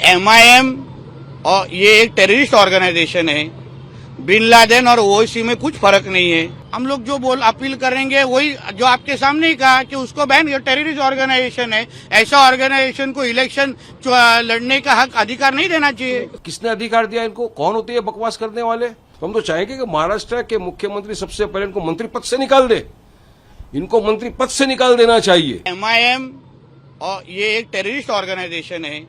MIM और ये एक टेररिस्ट ऑर्गेनाइजेशन है। बिन लादेन और ओवैसी में कुछ फर्क नहीं है। हम लोग जो अपील करेंगे वही जो आपके सामने ही कहा कि उसको बैन, ये टेररिस्ट ऑर्गेनाइजेशन है। ऐसा ऑर्गेनाइजेशन को इलेक्शन लड़ने का हक, अधिकार नहीं देना चाहिए। किसने अधिकार दिया इनको? कौन होते हैं बकवास करने वाले? हम तो चाहेंगे कि महाराष्ट्र के मुख्यमंत्री सबसे पहले इनको मंत्री पद से निकाल दे। इनको मंत्री पद से निकाल देना चाहिए। MIM और ये एक टेररिस्ट ऑर्गेनाइजेशन है।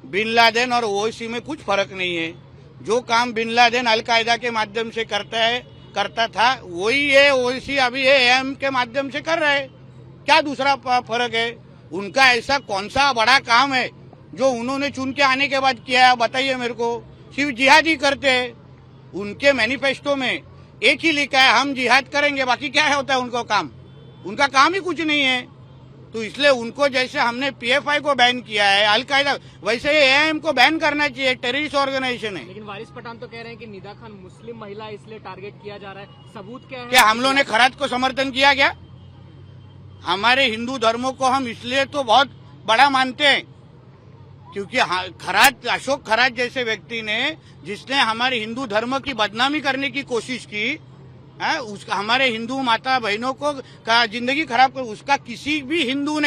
बिन लादेन और ओवैसी में कुछ फर्क नहीं है। जो काम बिन लादेन अलकायदा के माध्यम से करता था वही ये ओवैसी अभी AM के माध्यम से कर रहे हैं। क्या दूसरा फर्क है? उनका ऐसा कौन सा बड़ा काम है जो उन्होंने चुन के आने के बाद किया है? बताइए मेरे को। सिर्फ जिहाद ही करते हैं। उनके मैनिफेस्टो में एक ही लिखा है, हम जिहाद करेंगे, बाकी क्या होता है उनको काम? उनका काम ही कुछ नहीं है। तो इसलिए उनको जैसे हमने PFI को बैन किया है, अलकायदा, वैसे ही AM को बैन करना चाहिए। टेररिस्ट ऑर्गेनाइजेशन है। लेकिन वारिस पठान तो कह रहे हैं कि निदा खान मुस्लिम महिला इसलिए टारगेट किया जा रहा है। सबूत क्या है? क्या हम लोगों ने खराज को समर्थन किया क्या? हमारे हिंदू धर्मों को हम इसलिए तो बहुत बड़ा मानते हैं क्योंकि खराज, अशोक खराज जैसे व्यक्ति ने, जिसने हमारे हिंदू धर्म की बदनामी करने की कोशिश की, उसका, हमारे हिंदू माता बहनों को का जिंदगी खराब कर, उसका किसी भी हिंदू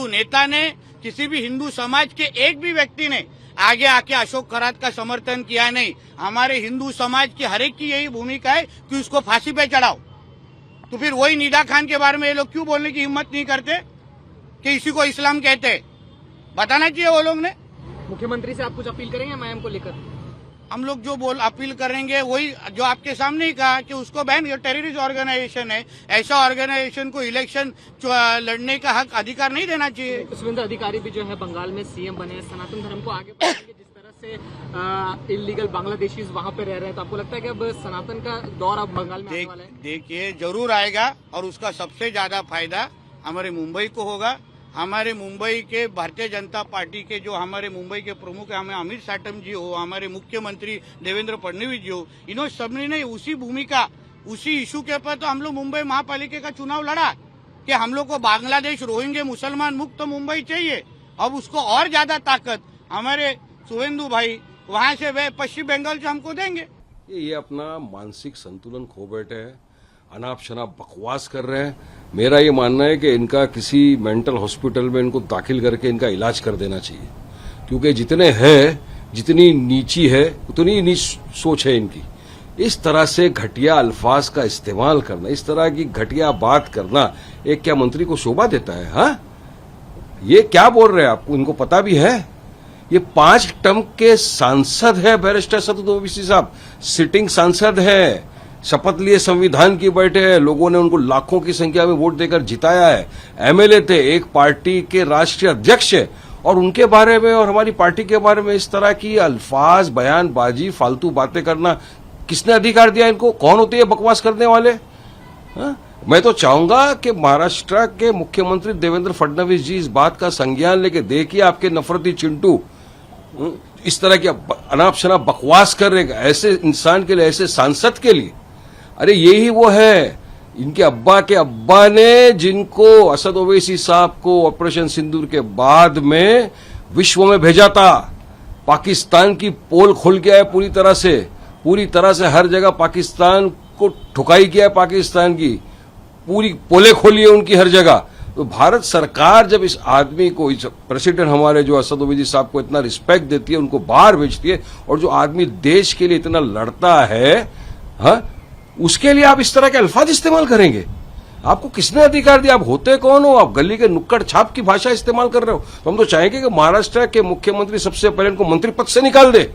नेता ने, किसी भी हिंदू समाज के एक भी व्यक्ति ने आगे आके अशोक खराज का समर्थन किया नहीं। हमारे हिंदू समाज की हर एक की यही भूमिका है कि उसको फांसी पे चढ़ाओ। तो फिर वही निदा खान के बारे में ये लोग क्यों बोलने की हिम्मत नहीं करते कि इसी को इस्लाम कहते? बताना चाहिए वो लोग ने। मुख्यमंत्री से आप कुछ अपील करेंगे MIM को लेकर? हम लोग जो अपील करेंगे वही जो आपके सामने ही कहा कि उसको बैन, ये टेररिस्ट ऑर्गेनाइजेशन है। ऐसा ऑर्गेनाइजेशन को इलेक्शन लड़ने का हक, अधिकार नहीं देना चाहिए। शुभेंदु अधिकारी भी जो है बंगाल में CM बने, सनातन धर्म को आगे बढ़ाएंगे। जिस तरह से इलीगल बांग्लादेशी वहां पे रह रहे हैं, तो आपको लगता है कि अब सनातन का दौर अब बंगाल में आने वाला है? देखिए, जरूर आएगा और उसका सबसे ज्यादा फायदा हमारे मुंबई को होगा। हमारे मुंबई के भारतीय जनता पार्टी के जो हमारे मुंबई के प्रमुख हमें अमित साटम जी हो, हमारे मुख्यमंत्री देवेंद्र फडणवीस जी हो, इन्होंने सबने ने उसी भूमिका, उसी इशू के ऊपर तो हम लोग मुंबई महापालिका का चुनाव लड़ा कि हम लोग को बांग्लादेश, रोहिंग्या, मुसलमान मुक्त मुंबई चाहिए। अब उसको और ज्यादा ताकत हमारे शुभेंदु भाई वहां से वे पश्चिम बंगाल से हमको देंगे। ये अपना मानसिक संतुलन खो बैठे हैं, अनाप शनाप बकवास कर रहे हैं। मेरा ये मानना है कि इनका किसी मेंटल हॉस्पिटल में इनको दाखिल करके इनका इलाज कर देना चाहिए, क्योंकि जितने हैं, जितनी नीची है उतनी नीच सोच है इनकी। इस तरह से घटिया अल्फाज का इस्तेमाल करना, इस तरह की घटिया बात करना एक क्या मंत्री को शोभा देता है? हाँ, ये क्या बोल रहे हैं आपको? इनको पता भी है? ये 5 टर्म के सांसद है बैरिस्टर सतत ओवैसी साहब, सिटिंग सांसद है, शपथ लिए संविधान की बैठे हैं। लोगों ने उनको लाखों की संख्या में वोट देकर जिताया है। MLA थे, एक पार्टी के राष्ट्रीय अध्यक्ष है, और उनके बारे में और हमारी पार्टी के बारे में इस तरह की अल्फाज, बयानबाजी, फालतू बातें करना किसने अधिकार दिया इनको? कौन होते हैं बकवास करने वाले? मैं तो चाहूंगा कि महाराष्ट्र के मुख्यमंत्री देवेंद्र फडणवीस जी इस बात का संज्ञान लेके देखिए, आपके नफरती चिंटू इस तरह की अनाप शनाप बकवास कर रहे ऐसे इंसान के लिए, ऐसे सांसद के लिए। अरे यही वो है, इनके अब्बा के अब्बा ने जिनको असद ओवैसी साहब को ऑपरेशन सिंदूर के बाद में विश्व में भेजा था। पाकिस्तान की पोल खोल गया है पूरी तरह से हर जगह पाकिस्तान को ठुकाई किया है। पाकिस्तान की पूरी पोले खोली है उनकी हर जगह। तो भारत सरकार जब इस आदमी को, इस प्रेसिडेंट हमारे जो असद ओवैसी साहब को इतना रिस्पेक्ट देती है, उनको बाहर भेजती है, और जो आदमी देश के लिए इतना लड़ता है, हाँ, उसके लिए आप इस तरह के अल्फाज इस्तेमाल करेंगे? आपको किसने अधिकार दिया? आप होते कौन हो? आप गली के नुक्कड़ छाप की भाषा इस्तेमाल कर रहे हो। तो हम तो चाहेंगे कि महाराष्ट्र के मुख्यमंत्री सबसे पहले इनको मंत्री पद से निकाल दे।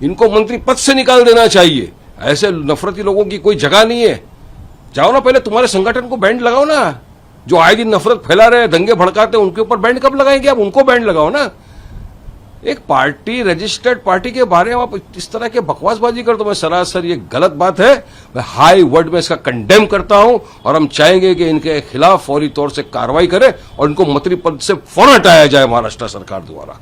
इनको मंत्री पद से निकाल देना चाहिए। ऐसे नफरती लोगों की कोई जगह नहीं है। जाओ ना, पहले तुम्हारे संगठन को बैंड लगाओ ना। जो आए दिन नफरत फैला रहे, दंगे भड़काते, उनके ऊपर बैंड कब लगाएंगे आप? उनको बैंड लगाओ ना। एक पार्टी, रजिस्टर्ड पार्टी के बारे में आप इस तरह के बकवासबाजी कर, तो मैं सरासर ये गलत बात है। मैं हाई वर्ड में इसका कंडेम करता हूं, और हम चाहेंगे कि इनके खिलाफ फौरी तौर से कार्रवाई करें और इनको मंत्री पद से फौरन हटाया जाए महाराष्ट्र सरकार द्वारा।